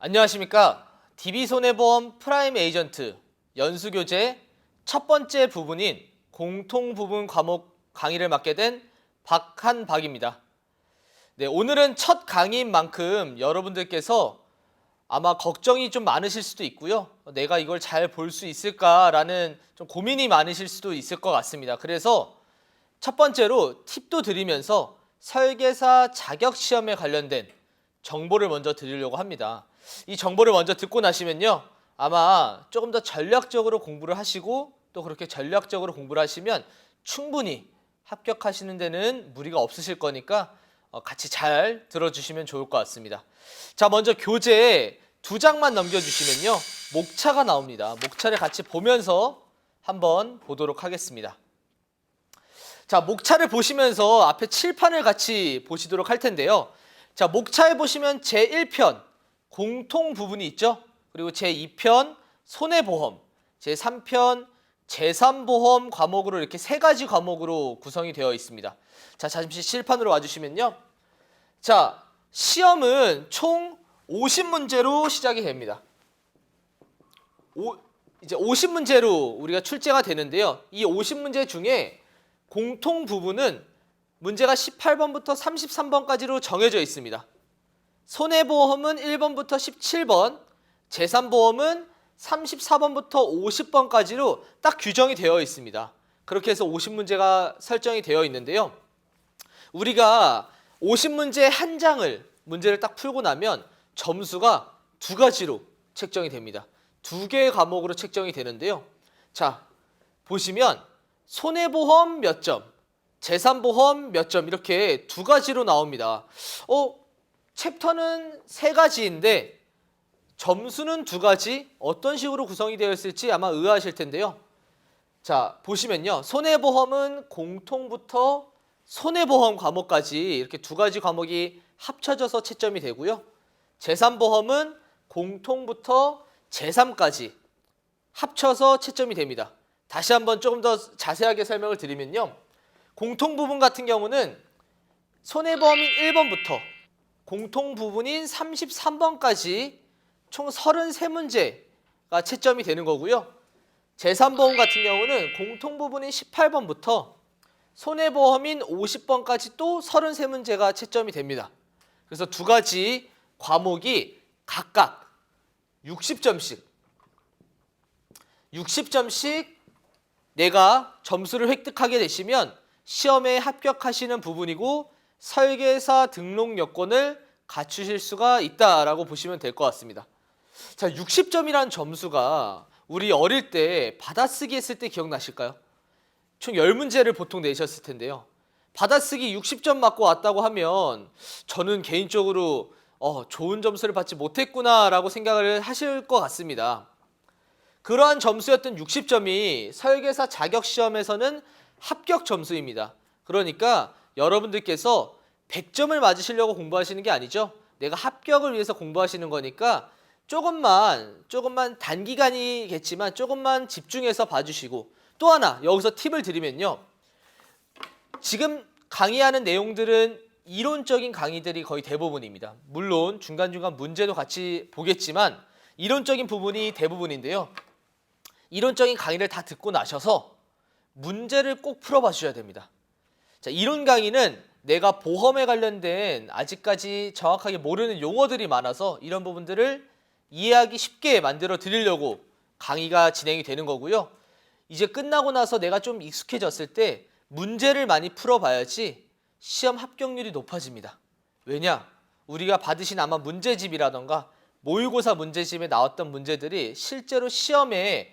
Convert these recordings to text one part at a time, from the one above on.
안녕하십니까. DB손해보험 프라임 에이전트 연수교재 첫 번째 부분인 공통부분 과목 강의를 맡게 된 박한박입니다. 네, 오늘은 첫 강의인 만큼 여러분들께서 아마 걱정이 좀 많으실 수도 있고요. 내가 이걸 잘 볼 수 있을까라는 좀 고민이 많으실 수도 있을 것 같습니다. 그래서 첫 번째로 팁도 드리면서 설계사 자격시험에 관련된 정보를 먼저 드리려고 합니다. 이 정보를 먼저 듣고 나시면요, 아마 조금 더 전략적으로 공부를 하시고 또 그렇게 전략적으로 공부를 하시면 충분히 합격하시는 데는 무리가 없으실 거니까 같이 잘 들어주시면 좋을 것 같습니다. 자, 먼저 교재 2장만 넘겨주시면요, 목차가 나옵니다. 목차를 같이 보면서 한번 보도록 하겠습니다. 자, 목차를 보시면서 앞에 칠판을 같이 보시도록 할 텐데요. 자, 목차에 보시면 제1편 공통 부분이 있죠. 그리고 제2편 손해보험, 제3편 재산보험 과목으로 이렇게 세 가지 과목으로 구성이 되어 있습니다. 자, 잠시 칠판으로 와주시면요. 자, 시험은 총 50문제로 시작이 됩니다. 이제 50문제로 우리가 출제가 되는데요. 이 50문제 중에 공통 부분은 문제가 18번부터 33번까지로 정해져 있습니다. 손해보험은 1번부터 17번, 재산보험은 34번부터 50번까지로 딱 규정이 되어 있습니다. 그렇게 해서 50문제가 설정이 되어 있는데요. 우리가 50문제 한 장을 문제를 딱 풀고 나면 점수가 두 가지로 책정이 됩니다. 두 개의 과목으로 책정이 되는데요. 자, 보시면 손해보험 몇 점, 재산보험 몇 점, 이렇게 두 가지로 나옵니다. 챕터는 세 가지인데 점수는 두 가지, 어떤 식으로 구성이 되어 있을지 아마 의아하실 텐데요. 자, 보시면요, 손해보험은 공통부터 손해보험 과목까지 이렇게 두 가지 과목이 합쳐져서 채점이 되고요. 재산보험은 공통부터 재3까지 합쳐서 채점이 됩니다. 다시 한번 조금 더 자세하게 설명을 드리면요, 공통 부분 같은 경우는 손해보험인 1번부터 공통 부분인 33번까지 총 33문제가 채점이 되는 거고요. 재산보험 같은 경우는 공통 부분인 18번부터 손해보험인 50번까지 또 33문제가 채점이 됩니다. 그래서 두 가지 과목이 각각 60점씩 내가 점수를 획득하게 되시면 시험에 합격하시는 부분이고 설계사 등록 여건을 갖추실 수가 있다라고 보시면 될 것 같습니다. 자, 60점이라는 점수가 우리 어릴 때 받아쓰기 했을 때 기억나실까요? 총 10문제를 보통 내셨을 텐데요. 받아쓰기 60점 맞고 왔다고 하면 저는 개인적으로 좋은 점수를 받지 못했구나 라고 생각을 하실 것 같습니다. 그러한 점수였던 60점이 설계사 자격시험에서는 합격 점수입니다. 그러니까 여러분들께서 100점을 맞으시려고 공부하시는 게 아니죠. 내가 합격을 위해서 공부하시는 거니까 조금만 단기간이겠지만 조금만 집중해서 봐주시고, 또 하나 여기서 팁을 드리면요, 지금 강의하는 내용들은 이론적인 강의들이 거의 대부분입니다. 물론 중간중간 문제도 같이 보겠지만 이론적인 부분이 대부분인데요. 이론적인 강의를 다 듣고 나셔서 문제를 꼭 풀어봐 주셔야 됩니다. 자, 이론 강의는 내가 보험에 관련된 아직까지 정확하게 모르는 용어들이 많아서 이런 부분들을 이해하기 쉽게 만들어 드리려고 강의가 진행이 되는 거고요. 이제 끝나고 나서 내가 좀 익숙해졌을 때 문제를 많이 풀어봐야지 시험 합격률이 높아집니다. 왜냐? 우리가 받으신 아마 문제집이라던가 모의고사 문제집에 나왔던 문제들이 실제로 시험에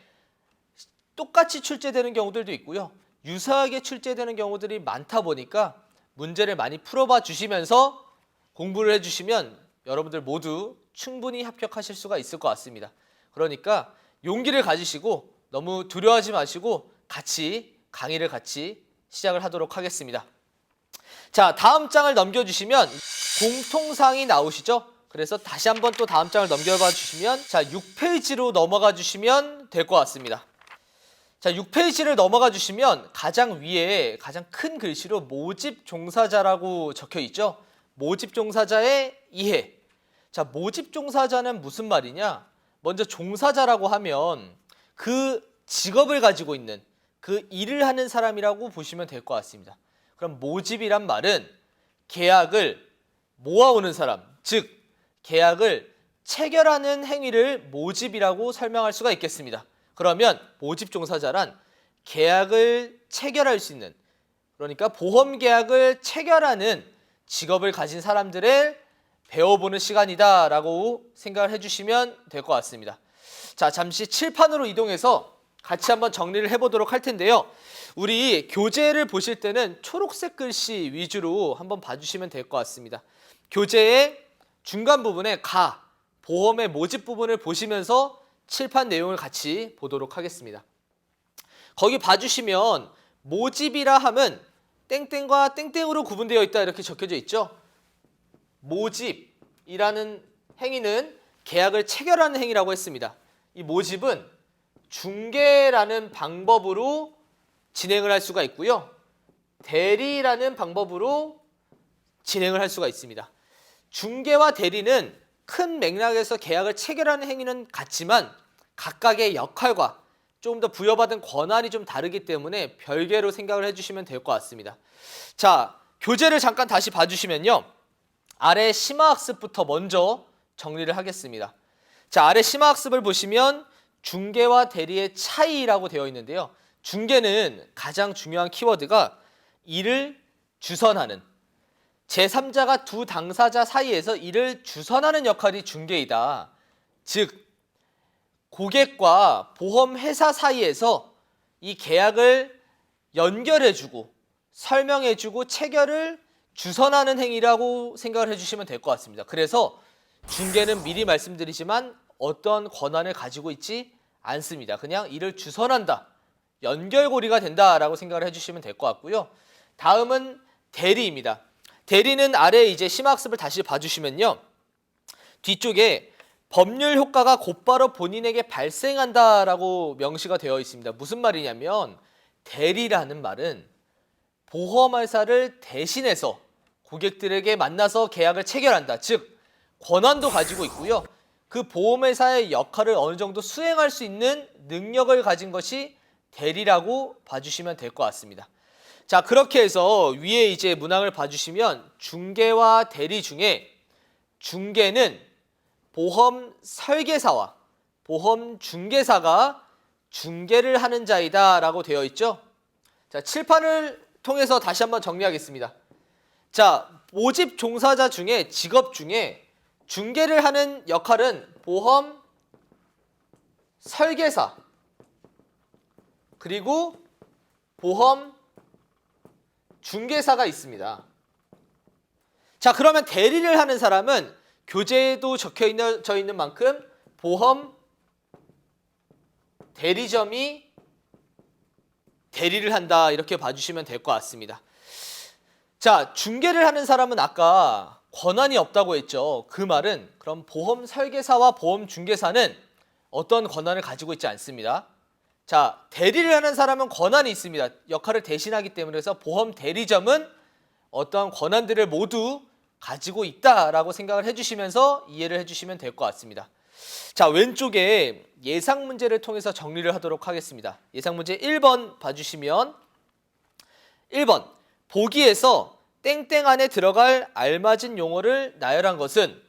똑같이 출제되는 경우들도 있고요. 유사하게 출제되는 경우들이 많다 보니까 문제를 많이 풀어봐 주시면서 공부를 해주시면 여러분들 모두 충분히 합격하실 수가 있을 것 같습니다. 그러니까 용기를 가지시고 너무 두려워하지 마시고 강의를 같이 시작을 하도록 하겠습니다. 자, 다음 장을 넘겨주시면 공통사항이 나오시죠? 그래서 다시 한번 또 다음 장을 넘겨봐 주시면, 자, 6페이지로 넘어가 주시면 될 것 같습니다. 자, 6페이지를 넘어가 주시면 가장 위에 가장 큰 글씨로 모집 종사자라고 적혀 있죠. 모집 종사자의 이해. 자, 모집 종사자는 무슨 말이냐? 먼저 종사자라고 하면 그 직업을 가지고 있는 그 일을 하는 사람이라고 보시면 될 것 같습니다. 그럼 모집이란 말은 계약을 모아오는 사람, 즉 계약을 체결하는 행위를 모집이라고 설명할 수가 있겠습니다. 그러면 모집 종사자란 계약을 체결할 수 있는, 그러니까 보험 계약을 체결하는 직업을 가진 사람들을 배워보는 시간이다 라고 생각을 해주시면 될 것 같습니다. 자, 잠시 칠판으로 이동해서 같이 한번 정리를 해보도록 할 텐데요. 우리 교재를 보실 때는 초록색 글씨 위주로 한번 봐주시면 될 것 같습니다. 교재의 중간 부분에 보험의 모집 부분을 보시면서 칠판 내용을 같이 보도록 하겠습니다. 거기 봐주시면 모집이라 함은 땡땡과 땡땡으로 구분되어 있다 이렇게 적혀져 있죠. 모집이라는 행위는 계약을 체결하는 행위라고 했습니다. 이 모집은 중개라는 방법으로 진행을 할 수가 있고요. 대리라는 방법으로 진행을 할 수가 있습니다. 중개와 대리는 큰 맥락에서 계약을 체결하는 행위는 같지만 각각의 역할과 조금 더 부여받은 권한이 좀 다르기 때문에 별개로 생각을 해주시면 될 것 같습니다. 자, 교재를 잠깐 다시 봐주시면요. 아래 심화학습부터 먼저 정리를 하겠습니다. 자, 아래 심화학습을 보시면 중개와 대리의 차이라고 되어 있는데요. 중개는 가장 중요한 키워드가 이를 주선하는, 제3자가 두 당사자 사이에서 이를 주선하는 역할이 중개이다. 즉 고객과 보험회사 사이에서 이 계약을 연결해주고 설명해주고 체결을 주선하는 행위라고 생각을 해주시면 될 것 같습니다. 그래서 중개는 미리 말씀드리지만 어떤 권한을 가지고 있지 않습니다. 그냥 이를 주선한다, 연결고리가 된다라고 생각을 해주시면 될 것 같고요. 다음은 대리입니다. 대리는 아래 이제 심화학습을 다시 봐주시면요. 뒤쪽에 법률 효과가 곧바로 본인에게 발생한다라고 명시가 되어 있습니다. 무슨 말이냐면 대리라는 말은 보험회사를 대신해서 고객들에게 만나서 계약을 체결한다. 즉 권한도 가지고 있고요. 그 보험회사의 역할을 어느 정도 수행할 수 있는 능력을 가진 것이 대리라고 봐주시면 될 것 같습니다. 자, 그렇게 해서 위에 이제 문항을 봐주시면 중개와 대리 중에 중개는 보험 설계사와 보험 중개사가 중개를 하는 자이다 라고 되어 있죠. 자, 칠판을 통해서 다시 한번 정리하겠습니다. 자, 모집 종사자 중에 직업 중에 중개를 하는 역할은 보험 설계사 그리고 보험 중개사가 있습니다. 자, 그러면 대리를 하는 사람은 교재에도 적혀 있는 만큼 보험 대리점이 대리를 한다 이렇게 봐주시면 될 것 같습니다. 자, 중개를 하는 사람은 아까 권한이 없다고 했죠. 그 말은 그럼 보험 설계사와 보험 중개사는 어떤 권한을 가지고 있지 않습니다. 자, 대리를 하는 사람은 권한이 있습니다. 역할을 대신하기 때문에. 그래서 보험 대리점은 어떠한 권한들을 모두 가지고 있다라고 생각을 해주시면서 이해를 해주시면 될 것 같습니다. 자, 왼쪽에 예상 문제를 통해서 정리를 하도록 하겠습니다. 예상 문제 1번 봐주시면 1번 보기에서 땡땡 안에 들어갈 알맞은 용어를 나열한 것은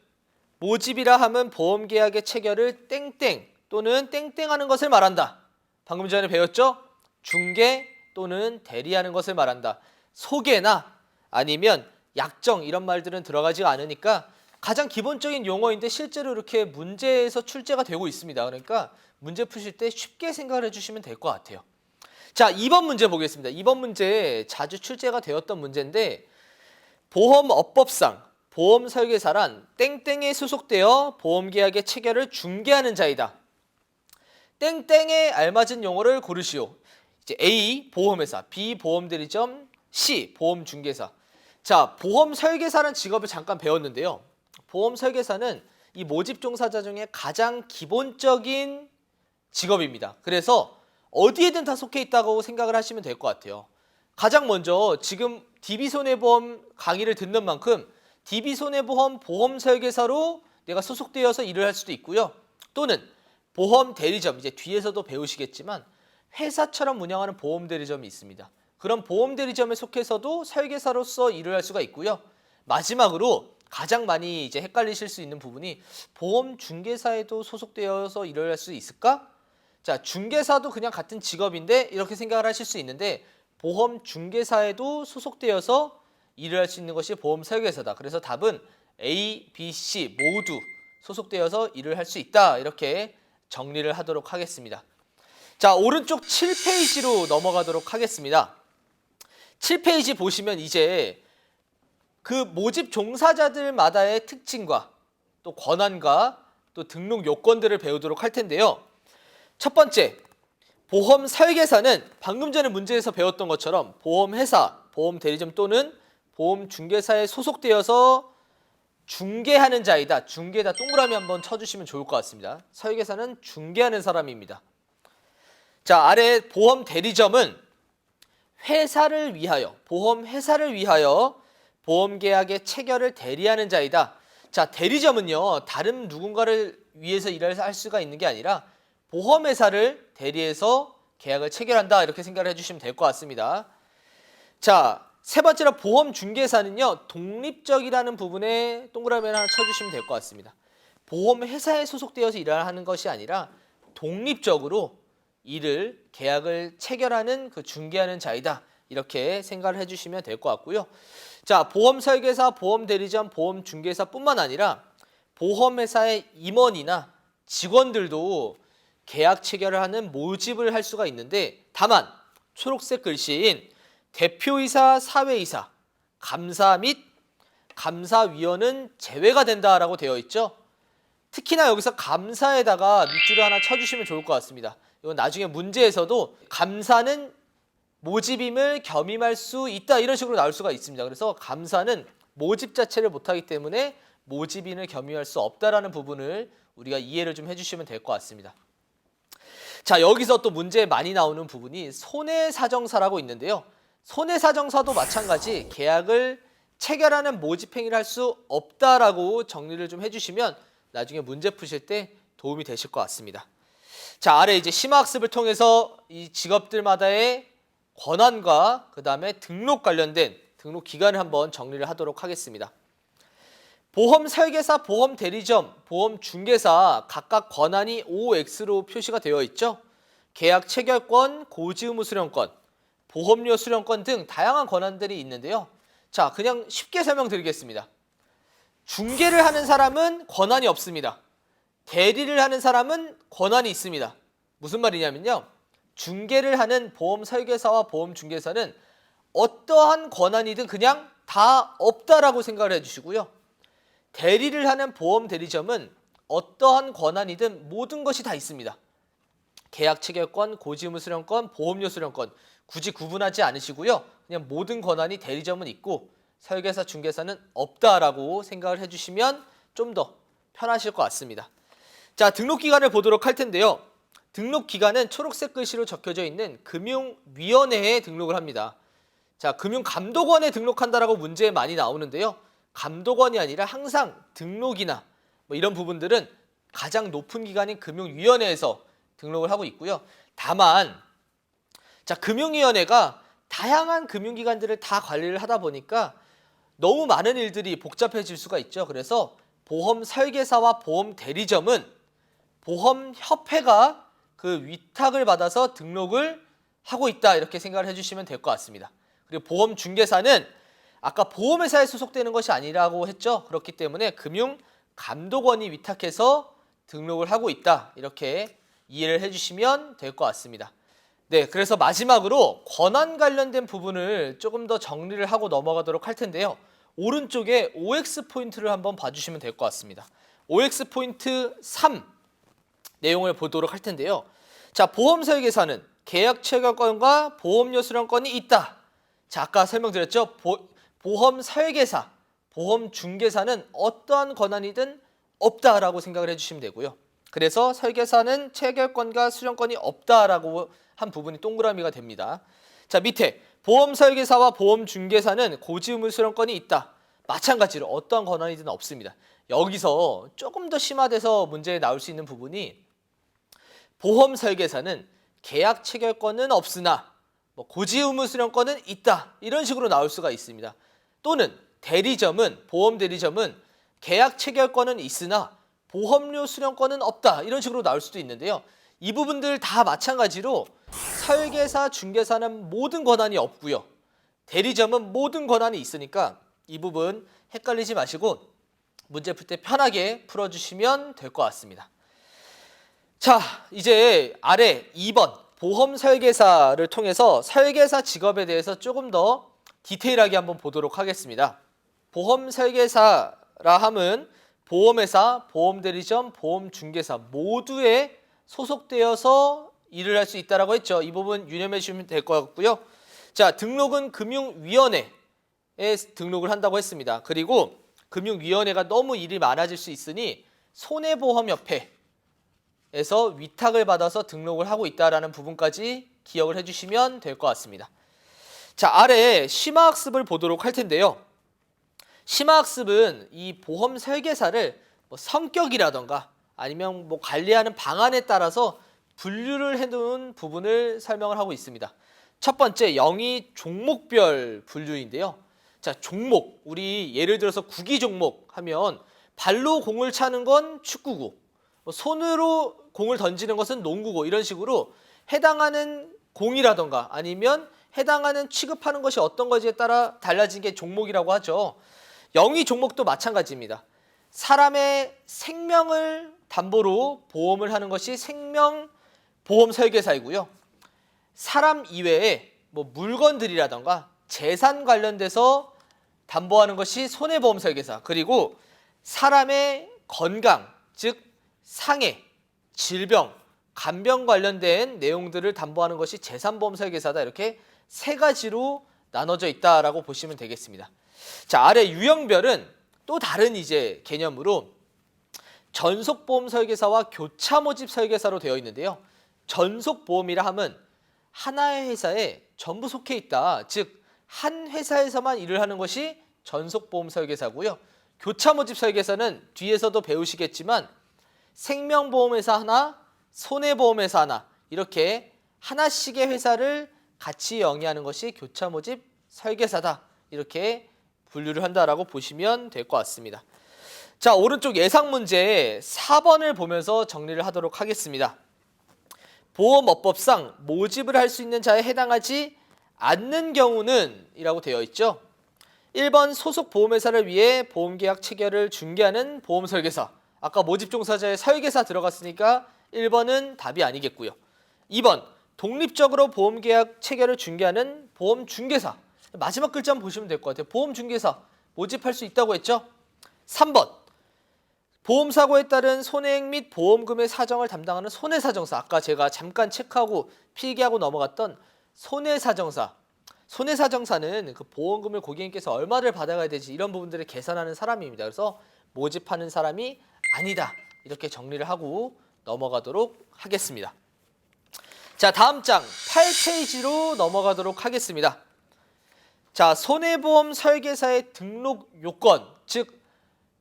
모집이라 함은 보험계약의 체결을 땡땡 또는 땡땡하는 것을 말한다. 방금 전에 배웠죠? 중개 또는 대리하는 것을 말한다. 소개나 아니면 약정 이런 말들은 들어가지 않으니까 가장 기본적인 용어인데 실제로 이렇게 문제에서 출제가 되고 있습니다. 그러니까 문제 푸실 때 쉽게 생각을 해주시면 될 것 같아요. 자, 2번 문제 보겠습니다. 2번 문제 자주 출제가 되었던 문제인데 보험업법상 보험설계사란 땡땡에 소속되어 보험계약의 체결을 중개하는 자이다. 땡땡에 알맞은 용어를 고르시오. 이제 A 보험회사, B 보험대리점, C 보험중개사. 자, 보험설계사라는 직업을 잠깐 배웠는데요. 보험설계사는 이 모집 종사자 중에 가장 기본적인 직업입니다. 그래서 어디에든 다 속해 있다고 생각을 하시면 될 것 같아요. 가장 먼저 지금 DB손해보험 강의를 듣는 만큼 DB손해보험 보험설계사로 내가 소속되어서 일을 할 수도 있고요. 또는 보험 대리점, 이제 뒤에서도 배우시겠지만 회사처럼 운영하는 보험 대리점이 있습니다. 그런 보험 대리점에 속해서도 설계사로서 일을 할 수가 있고요. 마지막으로 가장 많이 이제 헷갈리실 수 있는 부분이 보험 중개사에도 소속되어서 일을 할 수 있을까? 자, 중개사도 그냥 같은 직업인데 이렇게 생각을 하실 수 있는데 보험 중개사에도 소속되어서 일을 할 수 있는 것이 보험 설계사다. 그래서 답은 A, B, C 모두 소속되어서 일을 할 수 있다. 이렇게 정리를 하도록 하겠습니다. 자, 오른쪽 7페이지로 넘어가도록 하겠습니다. 7페이지 보시면 이제 그 모집 종사자들마다의 특징과 또 권한과 또 등록 요건들을 배우도록 할 텐데요. 첫 번째, 보험 설계사는 방금 전에 문제에서 배웠던 것처럼 보험회사, 보험 대리점 또는 보험 중개사에 소속되어서 중개하는 자이다. 중개다 동그라미 한번 쳐주시면 좋을 것 같습니다. 설계사는 중개하는 사람입니다. 자, 아래 보험 대리점은 회사를 위하여, 보험회사를 위하여 보험계약의 체결을 대리하는 자이다. 자, 대리점은요, 다른 누군가를 위해서 일을 할 수가 있는 게 아니라 보험회사를 대리해서 계약을 체결한다. 이렇게 생각을 해주시면 될 것 같습니다. 자, 세 번째로 보험 중개사는요, 독립적이라는 부분에 동그라미를 하나 쳐주시면 될 것 같습니다. 보험회사에 소속되어서 일을 하는 것이 아니라 독립적으로 일을, 계약을 체결하는 그 중개하는 자이다. 이렇게 생각을 해주시면 될 것 같고요. 자, 보험 설계사, 보험 대리점, 보험 중개사뿐만 아니라 보험회사의 임원이나 직원들도 계약 체결을 하는 모집을 할 수가 있는데 다만 초록색 글씨인 대표이사, 사회이사, 감사 및 감사위원은 제외가 된다라고 되어 있죠. 특히나 여기서 감사에다가 밑줄을 하나 쳐주시면 좋을 것 같습니다. 이건 나중에 문제에서도 감사는 모집임을 겸임할 수 있다 이런 식으로 나올 수가 있습니다. 그래서 감사는 모집 자체를 못하기 때문에 모집인을 겸임할 수 없다라는 부분을 우리가 이해를 좀 해주시면 될 것 같습니다. 자, 여기서 또 문제에 많이 나오는 부분이 손해사정사라고 있는데요. 손해사정사도 마찬가지 계약을 체결하는 모집행위를 할 수 없다라고 정리를 좀 해주시면 나중에 문제 푸실 때 도움이 되실 것 같습니다. 자, 아래 이제 심화학습을 통해서 이 직업들마다의 권한과 그 다음에 등록 관련된 등록 기간을 한번 정리를 하도록 하겠습니다. 보험 설계사, 보험 대리점, 보험 중개사 각각 권한이 OX로 표시가 되어 있죠. 계약 체결권, 고지 의무 수령권, 보험료 수령권 등 다양한 권한들이 있는데요. 자, 그냥 쉽게 설명드리겠습니다. 중개를 하는 사람은 권한이 없습니다. 대리를 하는 사람은 권한이 있습니다. 무슨 말이냐면요. 중개를 하는 보험 설계사와 보험 중개사는 어떠한 권한이든 그냥 다 없다라고 생각을 해주시고요. 대리를 하는 보험 대리점은 어떠한 권한이든 모든 것이 다 있습니다. 계약 체결권, 고지 의무 수령권, 보험료 수령권 굳이 구분하지 않으시고요. 그냥 모든 권한이 대리점은 있고 설계사, 중개사는 없다라고 생각을 해주시면 좀 더 편하실 것 같습니다. 자, 등록 기간을 보도록 할 텐데요. 등록 기간은 초록색 글씨로 적혀져 있는 금융위원회에 등록을 합니다. 자, 금융감독원에 등록한다라고 문제에 많이 나오는데요. 감독원이 아니라 항상 등록이나 뭐 이런 부분들은 가장 높은 기관인 금융위원회에서 등록을 하고 있고요. 다만 자, 금융위원회가 다양한 금융기관들을 다 관리를 하다 보니까 너무 많은 일들이 복잡해질 수가 있죠. 그래서 보험 설계사와 보험 대리점은 보험협회가 그 위탁을 받아서 등록을 하고 있다 이렇게 생각을 해주시면 될 것 같습니다. 그리고 보험 중개사는 아까 보험회사에 소속되는 것이 아니라고 했죠. 그렇기 때문에 금융감독원이 위탁해서 등록을 하고 있다 이렇게 이해를 해주시면 될 것 같습니다. 네, 그래서 마지막으로 권한 관련된 부분을 조금 더 정리를 하고 넘어가도록 할 텐데요. 오른쪽에 OX 포인트를 한번 봐주시면 될 것 같습니다. OX 포인트 3 내용을 보도록 할 텐데요. 자, 보험 설계사는 계약 체결권과 보험료 수령권이 있다. 자, 아까 설명드렸죠. 보험 설계사, 보험 중개사는 어떠한 권한이든 없다라고 생각을 해주시면 되고요. 그래서 설계사는 체결권과 수령권이 없다라고 한 부분이 동그라미가 됩니다. 자, 밑에 보험 설계사와 보험 중개사는 고지 의무 수령권이 있다. 마찬가지로 어떠한 권한이든 없습니다. 여기서 조금 더 심화돼서 문제에 나올 수 있는 부분이 보험 설계사는 계약 체결권은 없으나 뭐 고지 의무 수령권은 있다 이런 식으로 나올 수가 있습니다. 또는 보험 대리점은 계약 체결권은 있으나 보험료 수령권은 없다 이런 식으로 나올 수도 있는데요. 이 부분들 다 마찬가지로 설계사, 중개사는 모든 권한이 없고요. 대리점은 모든 권한이 있으니까 이 부분 헷갈리지 마시고 문제 풀 때 편하게 풀어주시면 될 것 같습니다. 자, 이제 아래 2번 보험 설계사를 통해서 설계사 직업에 대해서 조금 더 디테일하게 한번 보도록 하겠습니다. 보험 설계사라 함은 보험회사, 보험대리점, 보험중개사 모두에 소속되어서 일을 할 수 있다고 했죠. 이 부분 유념해 주시면 될 것 같고요. 자, 등록은 금융위원회에 등록을 한다고 했습니다. 그리고 금융위원회가 너무 일이 많아질 수 있으니 손해보험협회에서 위탁을 받아서 등록을 하고 있다는 부분까지 기억을 해주시면 될 것 같습니다. 자, 아래 심화학습을 보도록 할 텐데요. 심화학습은 이 보험 설계사를 뭐 성격이라던가 아니면 뭐 관리하는 방안에 따라서 분류를 해놓은 부분을 설명을 하고 있습니다. 첫 번째, 영위 종목별 분류인데요. 자, 종목, 우리 예를 들어서 구기 종목 하면 발로 공을 차는 건 축구고 손으로 공을 던지는 것은 농구고 이런 식으로 해당하는 공이라던가 아니면 해당하는 취급하는 것이 어떤 것에 따라 달라진 게 종목이라고 하죠. 영위 종목도 마찬가지입니다. 사람의 생명을 담보로 보험을 하는 것이 생명보험 설계사이고요. 사람 이외에 뭐 물건들이라던가 재산 관련돼서 담보하는 것이 손해보험 설계사, 그리고 사람의 건강, 즉 상해, 질병, 간병 관련된 내용들을 담보하는 것이 재산보험 설계사다. 이렇게 세 가지로 나눠져 있다라고 보시면 되겠습니다. 자, 아래 유형별은 또 다른 이제 개념으로 전속보험 설계사와 교차 모집 설계사로 되어 있는데요. 전속보험이라 함은 하나의 회사에 전부 속해 있다. 즉, 한 회사에서만 일을 하는 것이 전속보험 설계사고요. 교차 모집 설계사는 뒤에서도 배우시겠지만 생명보험회사 하나, 손해보험회사 하나 이렇게 하나씩의 회사를 같이 영위하는 것이 교차 모집 설계사다. 이렇게 분류를 한다라고 보시면 될 것 같습니다. 자, 오른쪽 예상 문제 4번을 보면서 정리를 하도록 하겠습니다. 보험업법상 모집을 할 수 있는 자에 해당하지 않는 경우는 이라고 되어 있죠. 1번 소속 보험회사를 위해 보험계약 체결을 중개하는 보험설계사. 아까 모집 종사자에 설계사 들어갔으니까 1번은 답이 아니겠고요. 2번 독립적으로 보험계약 체결을 중개하는 보험중개사. 마지막 글자만 보시면 될 것 같아요. 보험중개사 모집할 수 있다고 했죠. 3번 보험사고에 따른 손해액 및 보험금의 사정을 담당하는 손해사정사. 아까 제가 잠깐 체크하고 필기하고 넘어갔던 손해사정사. 손해사정사는 그 보험금을 고객님께서 얼마를 받아가야 되지 이런 부분들을 계산하는 사람입니다. 그래서 모집하는 사람이 아니다. 이렇게 정리를 하고 넘어가도록 하겠습니다. 자, 다음 장 8페이지로 넘어가도록 하겠습니다. 자, 손해보험 설계사의 등록 요건, 즉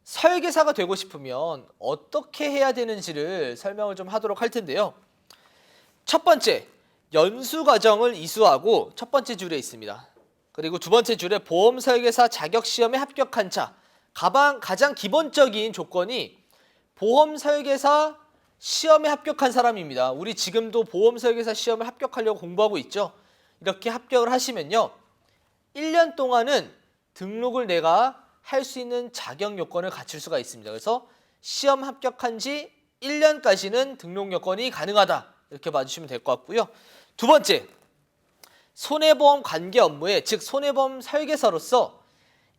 설계사가 되고 싶으면 어떻게 해야 되는지를 설명을 좀 하도록 할 텐데요. 첫 번째, 연수 과정을 이수하고 첫 번째 줄에 있습니다. 그리고 두 번째 줄에 보험 설계사 자격 시험에 합격한 자. 가장 기본적인 조건이 보험 설계사 시험에 합격한 사람입니다. 우리 지금도 보험 설계사 시험을 합격하려고 공부하고 있죠. 이렇게 합격을 하시면요, 1년 동안은 등록을 내가 할 수 있는 자격 요건을 갖출 수가 있습니다. 그래서 시험 합격한 지 1년까지는 등록 요건이 가능하다. 이렇게 봐주시면 될 것 같고요. 두 번째, 손해보험 관계 업무에, 즉 손해보험 설계사로서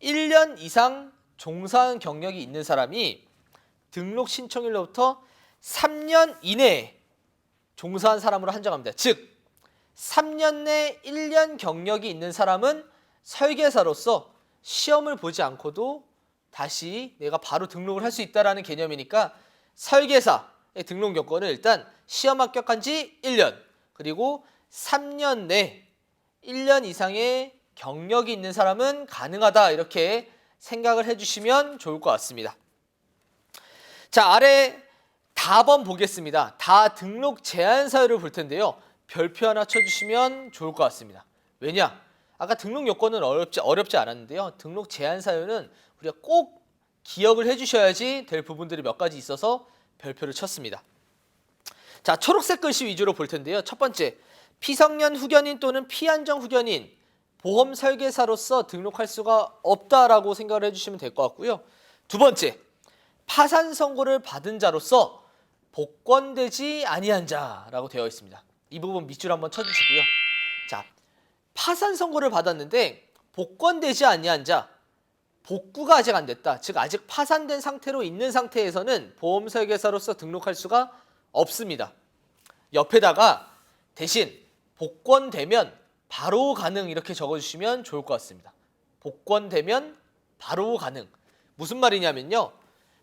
1년 이상 종사한 경력이 있는 사람이 등록 신청일로부터 3년 이내에 종사한 사람으로 한정합니다. 즉 3년 내 1년 경력이 있는 사람은 설계사로서 시험을 보지 않고도 다시 내가 바로 등록을 할 수 있다는 개념이니까 설계사의 등록 요건을 일단 시험 합격한 지 1년, 그리고 3년 내 1년 이상의 경력이 있는 사람은 가능하다. 이렇게 생각을 해주시면 좋을 것 같습니다. 자, 아래 답번 보겠습니다. 다 등록 제한 사유를 볼 텐데요. 별표 하나 쳐주시면 좋을 것 같습니다. 왜냐? 아까 등록 요건은 어렵지 않았는데요. 등록 제한 사유는 우리가 꼭 기억을 해주셔야지 될 부분들이 몇 가지 있어서 별표를 쳤습니다. 자, 초록색 글씨 위주로 볼 텐데요. 첫 번째, 피성년 후견인 또는 피한정 후견인 보험 설계사로서 등록할 수가 없다라고 생각을 해주시면 될 것 같고요. 두 번째, 파산 선고를 받은 자로서 복권되지 아니한 자라고 되어 있습니다. 이 부분 밑줄 한번 쳐주시고요. 자, 파산 선고를 받았는데 복권되지 아니한 자, 복구가 아직 안 됐다. 즉 아직 파산된 상태로 있는 상태에서는 보험 설계사로서 등록할 수가 없습니다. 옆에다가 대신 복권되면 바로 가능 이렇게 적어주시면 좋을 것 같습니다. 복권되면 바로 가능. 무슨 말이냐면요.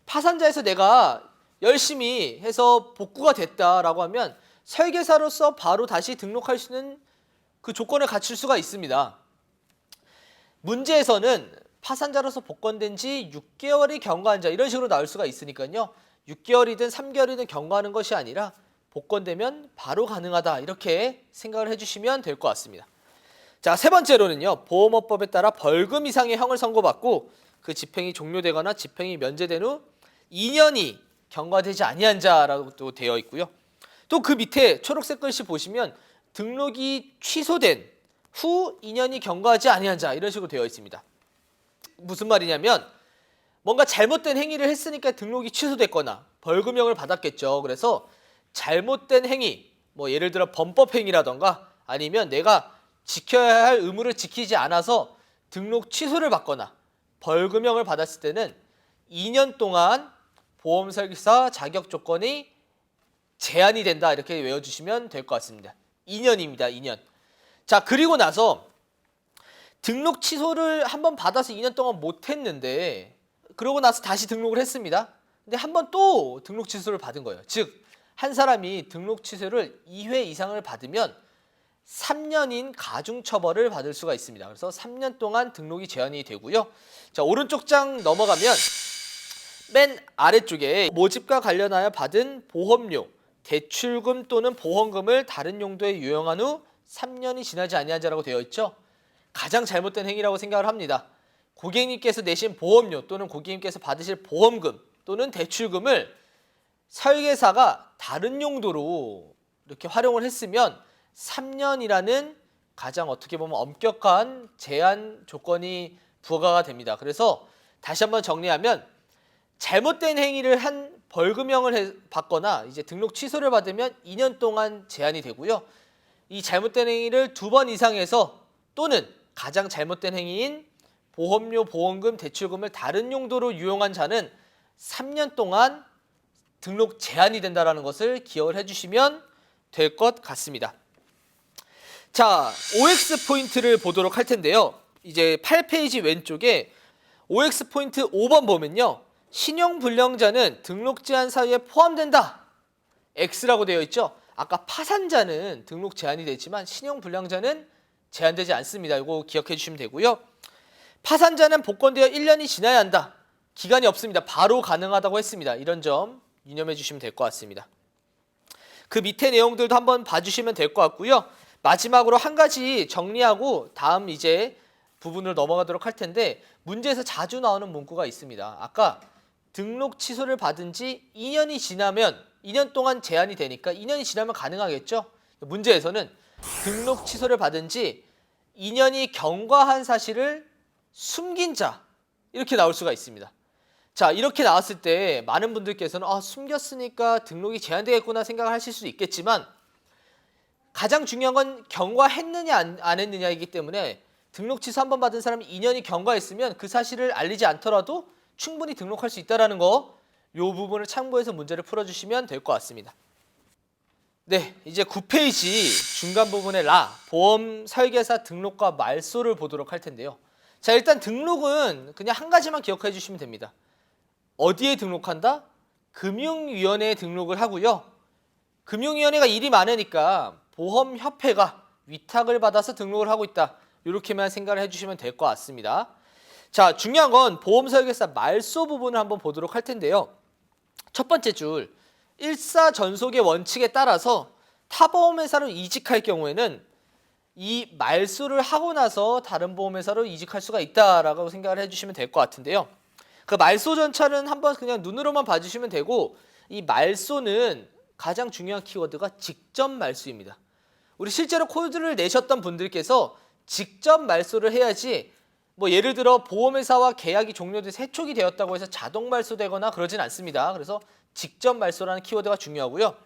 파산자에서 내가 열심히 해서 복구가 됐다라고 하면 설계사로서 바로 다시 등록할 수 있는 그 조건을 갖출 수가 있습니다. 문제에서는 파산자로서 복권된 지 6개월이 경과한 자 이런 식으로 나올 수가 있으니까요. 6개월이든 3개월이든 경과하는 것이 아니라 복권되면 바로 가능하다 이렇게 생각을 해주시면 될 것 같습니다. 자, 세 번째로는요. 보험업법에 따라 벌금 이상의 형을 선고받고 그 집행이 종료되거나 집행이 면제된 후 2년이 경과되지 아니한 자라고 또 되어 있고요. 또 그 밑에 초록색 글씨 보시면 등록이 취소된 후 2년이 경과하지 아니한 자 이런 식으로 되어 있습니다. 무슨 말이냐면 뭔가 잘못된 행위를 했으니까 등록이 취소됐거나 벌금형을 받았겠죠. 그래서 잘못된 행위, 뭐 예를 들어 범법 행위라던가 아니면 내가 지켜야 할 의무를 지키지 않아서 등록 취소를 받거나 벌금형을 받았을 때는 2년 동안 보험 설계사 자격 조건이 제한이 된다 이렇게 외워주시면 될 것 같습니다. 2년입니다. 2년. 자, 그리고 나서 등록 취소를 한번 받아서 2년 동안 못했는데 그러고 나서 다시 등록을 했습니다. 근데 한번 또 등록 취소를 받은 거예요. 즉 한 사람이 등록 취소를 2회 이상을 받으면 3년인 가중처벌을 받을 수가 있습니다. 그래서 3년 동안 등록이 제한이 되고요. 자, 오른쪽 장 넘어가면 맨 아래쪽에 모집과 관련하여 받은 보험료, 대출금 또는 보험금을 다른 용도에 유용한 후 3년이 지나지 아니한 자라고 되어 있죠. 가장 잘못된 행위라고 생각을 합니다. 고객님께서 내신 보험료 또는 고객님께서 받으실 보험금 또는 대출금을 설계사가 다른 용도로 이렇게 활용을 했으면 3년이라는 가장 어떻게 보면 엄격한 제한 조건이 부과가 됩니다. 그래서 다시 한번 정리하면 잘못된 행위를 한 벌금형을 받거나 이제 등록 취소를 받으면 2년 동안 제한이 되고요. 이 잘못된 행위를 2번 이상해서 또는 가장 잘못된 행위인 보험료, 보험금, 대출금을 다른 용도로 유용한 자는 3년 동안 등록 제한이 된다는 것을 기억을 해주시면 될 것 같습니다. 자, OX 포인트를 보도록 할 텐데요. 이제 8페이지 왼쪽에 OX 포인트 5번 보면요. 신용불량자는 등록 제한 사유에 포함된다. X라고 되어 있죠. 아까 파산자는 등록 제한이 되지만 신용불량자는 제한되지 않습니다. 이거 기억해 주시면 되고요. 파산자는 복권되어 1년이 지나야 한다. 기간이 없습니다. 바로 가능하다고 했습니다. 이런 점 유념해 주시면 될 것 같습니다. 그 밑에 내용들도 한번 봐주시면 될 것 같고요. 마지막으로 한 가지 정리하고 다음 이제 부분으로 넘어가도록 할 텐데 문제에서 자주 나오는 문구가 있습니다. 아까 등록 취소를 받은 지 2년이 지나면 2년 동안 제한이 되니까 2년이 지나면 가능하겠죠. 문제에서는 등록 취소를 받은 지 2년이 경과한 사실을 숨긴 자 이렇게 나올 수가 있습니다. 자, 이렇게 나왔을 때 많은 분들께서는 숨겼으니까 등록이 제한되겠구나 생각을 하실 수 있겠지만 가장 중요한 건 경과했느냐 안 했느냐이기 때문에 등록 취소 한번 받은 사람이 2년이 경과했으면 그 사실을 알리지 않더라도 충분히 등록할 수 있다는 거, 이 부분을 참고해서 문제를 풀어주시면 될 것 같습니다. 네, 이제 9페이지 중간 부분에 보험 설계사 등록과 말소를 보도록 할 텐데요. 자, 일단 등록은 그냥 한 가지만 기억해 주시면 됩니다. 어디에 등록한다? 금융위원회에 등록을 하고요. 금융위원회가 일이 많으니까 보험협회가 위탁을 받아서 등록을 하고 있다. 이렇게만 생각을 해주시면 될 것 같습니다. 자, 중요한 건 보험 설계사 말소 부분을 한번 보도록 할 텐데요. 첫 번째 줄, 일사전속의 원칙에 따라서 타보험회사로 이직할 경우에는 이 말소를 하고 나서 다른 보험회사로 이직할 수가 있다라고 생각을 해주시면 될 것 같은데요. 그 말소 전차는 한번 그냥 눈으로만 봐주시면 되고, 이 말소는 가장 중요한 키워드가 직접 말소입니다. 우리 실제로 코드를 내셨던 분들께서 직접 말소를 해야지, 뭐 예를 들어 보험회사와 계약이 종료돼 세촉이 되었다고 해서 자동 말소되거나 그러진 않습니다. 그래서 직접 말소라는 키워드가 중요하고요.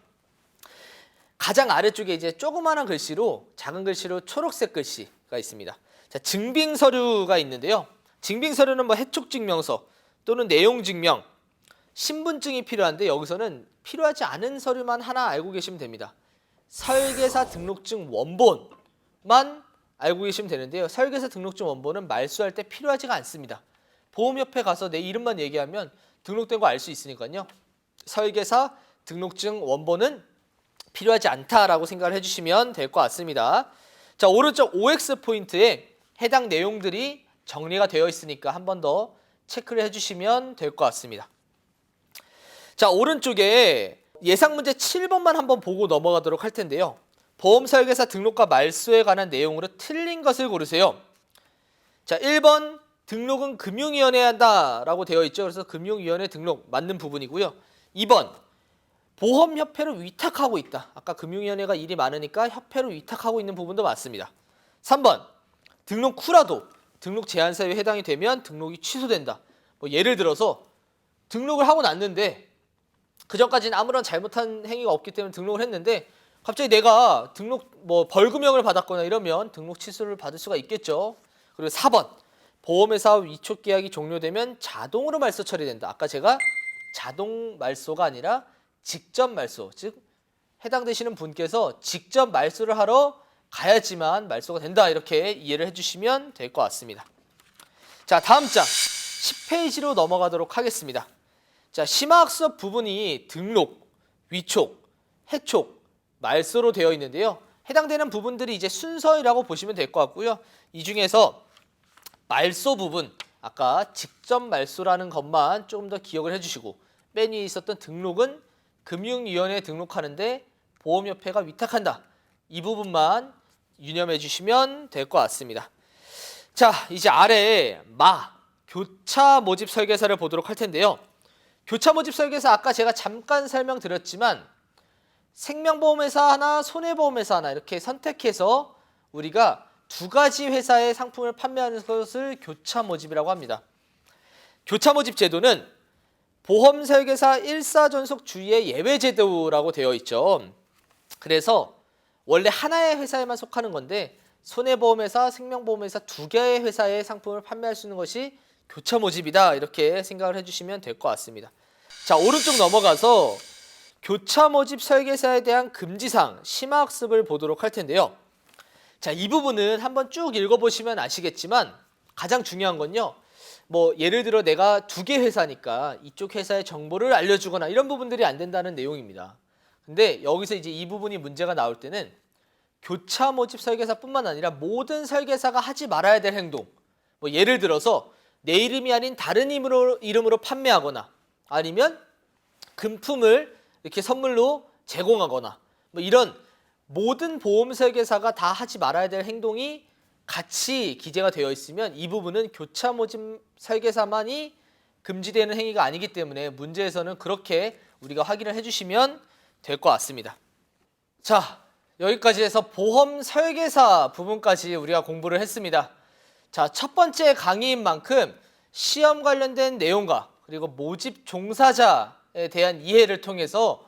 가장 아래쪽에 이제 조그마한 글씨로, 작은 글씨로 초록색 글씨가 있습니다. 자, 증빙 서류가 있는데요. 증빙 서류는 뭐 해촉 증명서 또는 내용 증명, 신분증이 필요한데 여기서는 필요하지 않은 서류만 하나 알고 계시면 됩니다. 설계사 등록증 원본만 알고 계시면 되는데요. 설계사 등록증 원본은 말소할 때 필요하지가 않습니다. 보험협회 가서 내 이름만 얘기하면 등록된 거 알 수 있으니까요. 설계사 등록증 원본은 필요하지 않다라고 생각을 해주시면 될 것 같습니다. 자, 오른쪽 OX 포인트에 해당 내용들이 정리가 되어 있으니까 한 번 더 체크를 해주시면 될 것 같습니다. 자, 오른쪽에 예상 문제 7번만 한번 보고 넘어가도록 할 텐데요. 보험 설계사 등록과 말소에 관한 내용으로 틀린 것을 고르세요. 자, 1번 등록은 금융위원회에 한다라고 되어 있죠. 그래서 금융위원회 등록 맞는 부분이고요. 2번 보험협회로 위탁하고 있다. 아까 금융위원회가 일이 많으니까 협회로 위탁하고 있는 부분도 맞습니다. 3번 등록 후라도 등록 제한 사유에 해당이 되면 등록이 취소된다. 뭐 예를 들어서 등록을 하고 났는데 그전까지는 아무런 잘못한 행위가 없기 때문에 등록을 했는데 갑자기 내가 등록 뭐 벌금형을 받았거나 이러면 등록 취소를 받을 수가 있겠죠. 그리고 4번 보험회사와 위촉 계약이 종료되면 자동으로 말소 처리된다. 아까 제가 자동 말소가 아니라 직접 말소, 즉 해당되시는 분께서 직접 말소를 하러 가야지만 말소가 된다. 이렇게 이해를 해주시면 될 것 같습니다. 자, 다음 장 10페이지로 넘어가도록 하겠습니다. 자, 심화학습 부분이 등록, 위촉, 해촉, 말소로 되어 있는데요. 해당되는 부분들이 이제 순서이라고 보시면 될 것 같고요. 이 중에서 말소 부분, 아까 직접 말소라는 것만 조금 더 기억을 해주시고, 맨 위에 있었던 등록은 금융위원회에 등록하는데 보험협회가 위탁한다. 이 부분만 유념해 주시면 될 것 같습니다. 자, 이제 아래에 교차 모집 설계사를 보도록 할 텐데요. 교차 모집 설계사 아까 제가 잠깐 설명드렸지만 생명보험회사 하나, 손해보험회사 하나 이렇게 선택해서 우리가 두 가지 회사의 상품을 판매하는 것을 교차 모집이라고 합니다. 교차 모집 제도는 보험 설계사 일사전속 주의의 예외 제도라고 되어 있죠. 그래서 원래 하나의 회사에만 속하는 건데 손해보험회사, 생명보험회사 두 개의 회사의 상품을 판매할 수 있는 것이 교차 모집이다. 이렇게 생각을 해주시면 될 것 같습니다. 자, 오른쪽 넘어가서 교차 모집 설계사에 대한 금지사항, 심화학습을 보도록 할 텐데요. 자, 이 부분은 한번 쭉 읽어보시면 아시겠지만 가장 중요한 건요. 뭐 예를 들어 내가 두 개 회사니까 이쪽 회사의 정보를 알려주거나 이런 부분들이 안 된다는 내용입니다. 근데 여기서 이제 이 부분이 문제가 나올 때는 교차 모집 설계사뿐만 아니라 모든 설계사가 하지 말아야 될 행동, 뭐 예를 들어서 내 이름이 아닌 다른 이름으로 판매하거나 아니면 금품을 이렇게 선물로 제공하거나 뭐 이런 모든 보험 설계사가 다 하지 말아야 될 행동이 같이 기재가 되어 있으면 이 부분은 교차 모집 설계사만이 금지되는 행위가 아니기 때문에 문제에서는 그렇게 우리가 확인을 해주시면 될 것 같습니다. 자, 여기까지 해서 보험 설계사 부분까지 우리가 공부를 했습니다. 자, 첫 번째 강의인 만큼 시험 관련된 내용과 그리고 모집 종사자에 대한 이해를 통해서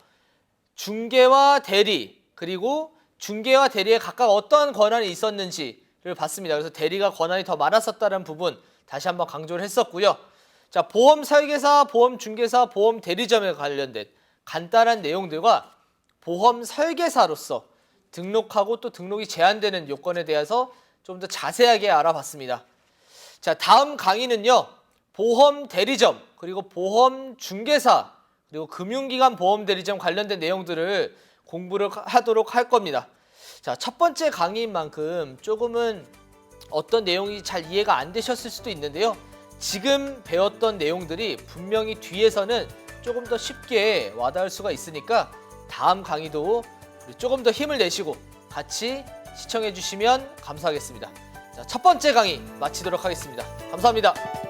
중개와 대리, 그리고 중개와 대리에 각각 어떠한 권한이 있었는지를 봤습니다. 그래서 대리가 권한이 더 많았었다는 부분 다시 한번 강조를 했었고요. 자, 보험 설계사, 보험 중개사, 보험 대리점에 관련된 간단한 내용들과 보험 설계사로서 등록하고 또 등록이 제한되는 요건에 대해서 좀 더 자세하게 알아봤습니다. 자, 다음 강의는요. 보험 대리점, 그리고 보험 중개사, 그리고 금융기관 보험 대리점 관련된 내용들을 공부를 하도록 할 겁니다. 자, 첫 번째 강의인 만큼 조금은 어떤 내용이 잘 이해가 안 되셨을 수도 있는데요. 지금 배웠던 내용들이 분명히 뒤에서는 조금 더 쉽게 와닿을 수가 있으니까 다음 강의도 우리 조금 더 힘을 내시고 같이 시청해 주시면 감사하겠습니다. 자, 첫 번째 강의 마치도록 하겠습니다. 감사합니다.